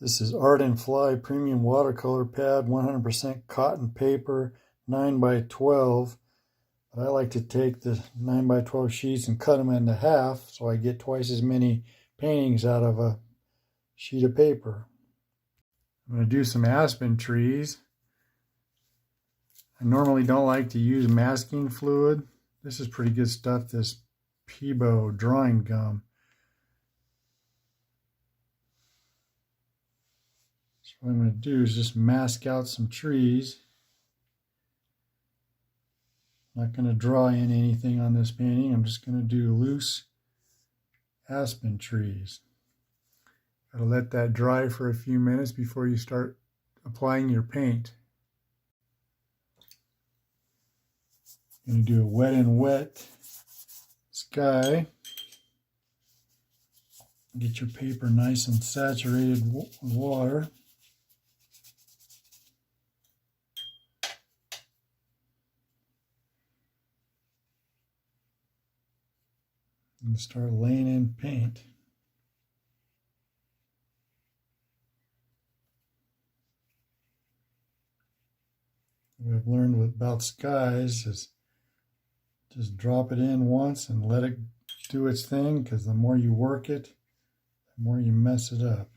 This is Art and Fly Premium Watercolor Pad, 100% cotton paper, 9 by 12. But I like to take the 9 by 12 sheets and cut them into half so I get twice as many paintings out of a sheet of paper. I'm going to do some aspen trees. I normally don't like to use masking fluid. This is pretty good stuff, this Peebo drawing gum. So what I'm going to do is just mask out some trees. I'm not going to draw in anything on this painting. I'm just going to do loose aspen trees. Got to let that dry for a few minutes before you start applying your paint. I'm going to do a wet and wet sky. Get your paper nice and saturated with water. And start laying in paint. What I've learned about skies is just drop it in once and let it do its thing, because the more you work it, the more you mess it up.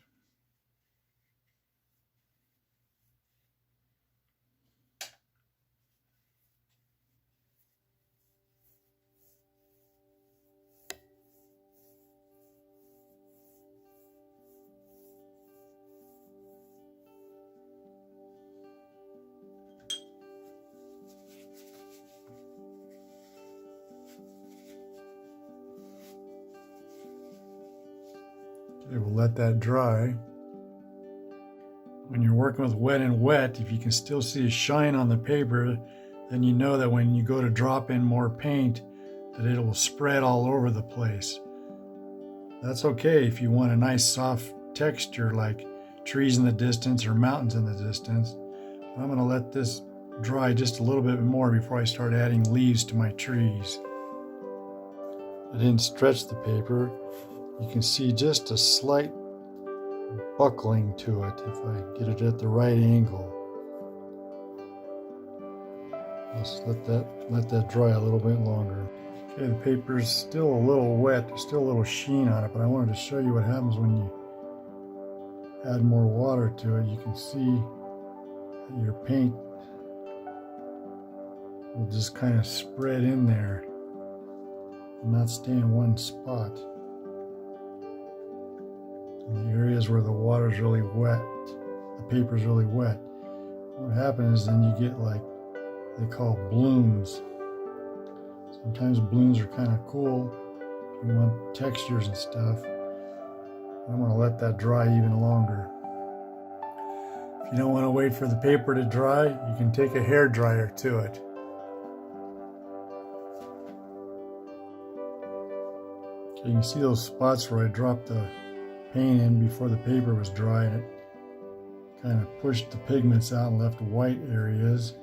Okay, we'll let that dry. When you're working with wet and wet, if you can still see a shine on the paper, then you know that when you go to drop in more paint, that it will spread all over the place. That's okay if you want a nice soft texture like trees in the distance or mountains in the distance. I'm going to let this dry just a little bit more before I start adding leaves to my trees. I didn't stretch the paper. You can see just a slight buckling to it if I get it at the right angle. Let's let that dry a little bit longer. Okay, the paper's still a little wet. There's still a little sheen on it, but I wanted to show you what happens when you add more water to it. You can see that your paint will just kind of spread in there and not stay in one spot. In the areas where the water's really wet, the paper's really wet, what happens is then you get like they call blooms. Sometimes blooms are kind of cool if you want textures and stuff. I'm going to let that dry even longer. If you don't want to wait for the paper to dry, you can take a hair dryer to it. Okay, you can see those spots where I dropped the paint in before the paper was dry, and it kind of pushed the pigments out and left white areas.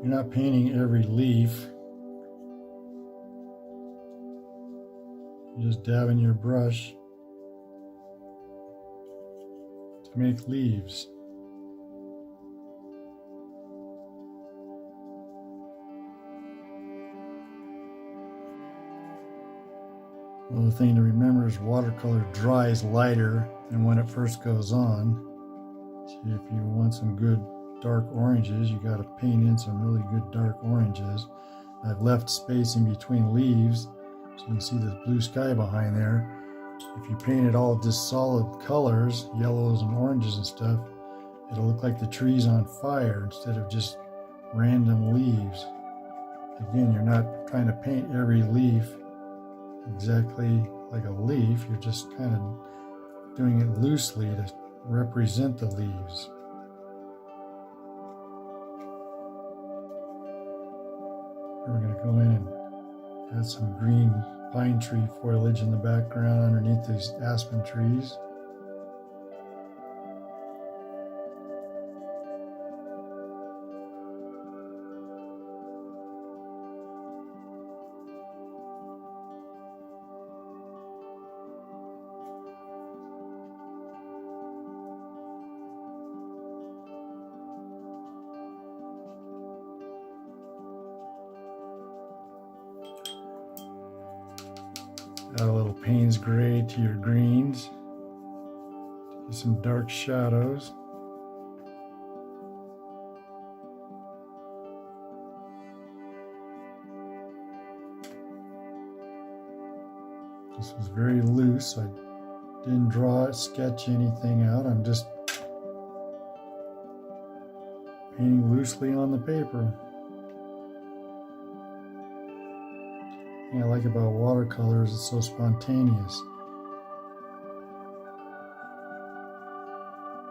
You're not painting every leaf. You're just dabbing your brush to make leaves. Another thing to remember is watercolor dries lighter than when it first goes on. So if you want some good dark oranges, you got to paint in some really good dark oranges. I've left space in between leaves so you can see the blue sky behind there. If you paint it all just solid colors, yellows and oranges and stuff, it'll look like the tree's on fire instead of just random leaves. Again, you're not trying to paint every leaf exactly like a leaf. You're just kind of doing it loosely to represent the leaves. We're going to go in and add some green pine tree foliage in the background underneath these aspen trees. Add a little Payne's gray to your greens. Get some dark shadows. This was very loose. I didn't draw it, sketch anything out. I'm just painting loosely on the paper. The thing I like about watercolor is it's so spontaneous.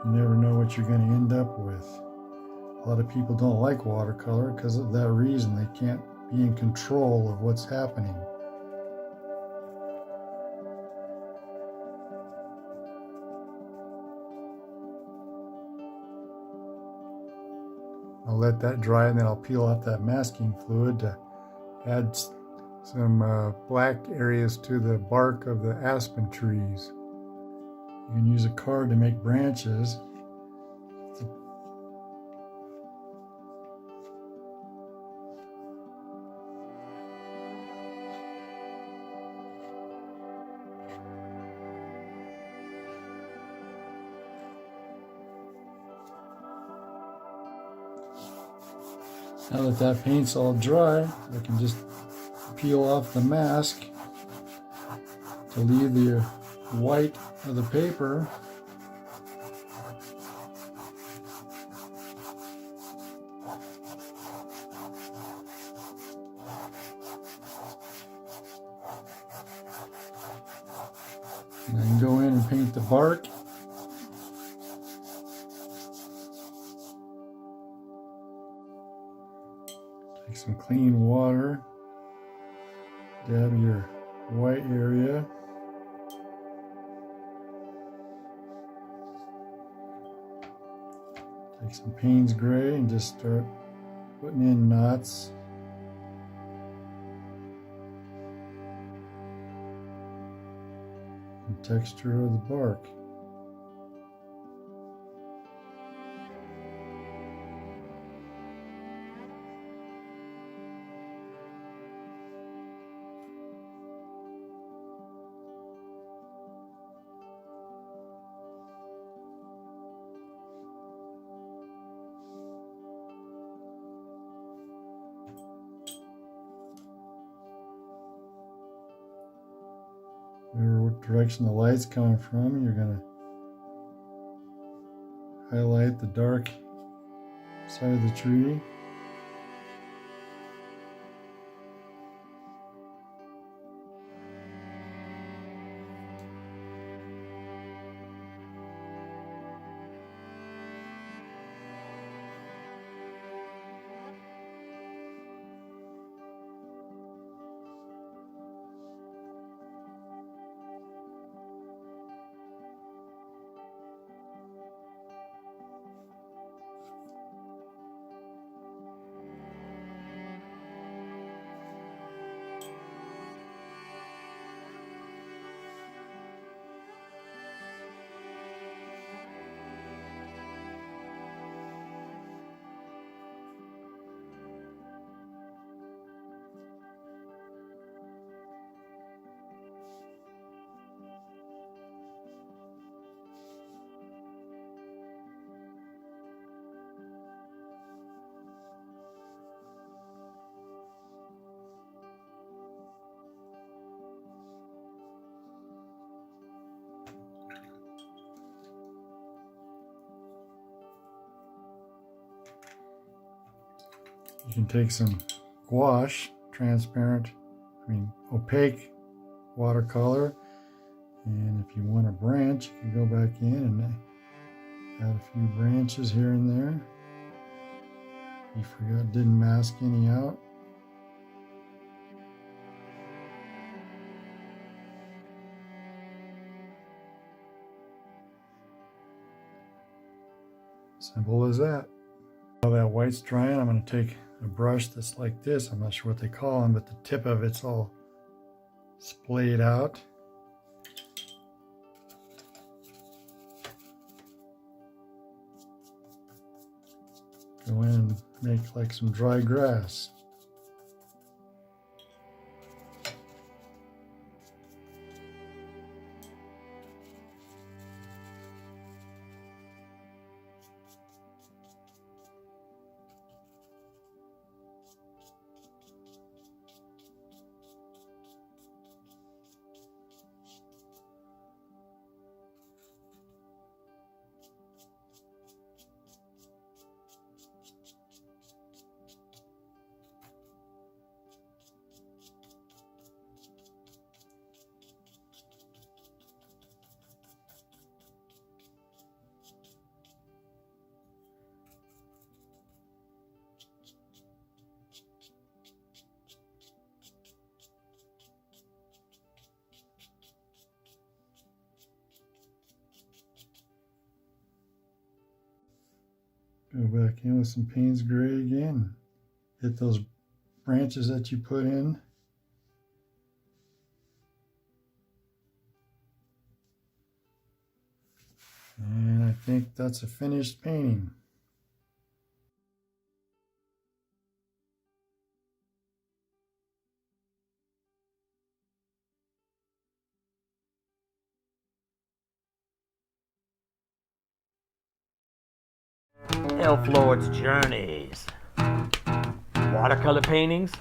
You never know what you're going to end up with. A lot of people don't like watercolor because of that reason. They can't be in control of what's happening. I'll let that dry and then I'll peel off that masking fluid to add some black areas to the bark of the aspen trees. You can use a card to make branches. Now that paint's all dry, I can just peel off the mask to leave the white of the paper. And I can go in and paint the bark. Take some clean water, dab your white area. Take some Payne's gray and just start putting in knots. And texture of the bark. What direction the light's coming from, you're going to highlight the dark side of the tree. You can take some gouache, opaque watercolor, and if you want a branch, you can go back in and add a few branches here and there. You forgot, didn't mask any out. Simple as that. While that white's drying, I'm going to take a brush that's like this. I'm not sure what they call them, but the tip of it's all splayed out. Go in and make like some dry grass. Go back in with some Payne's Gray again. Hit those branches that you put in. And I think that's a finished painting. Elf Lord's Journeys. Watercolor paintings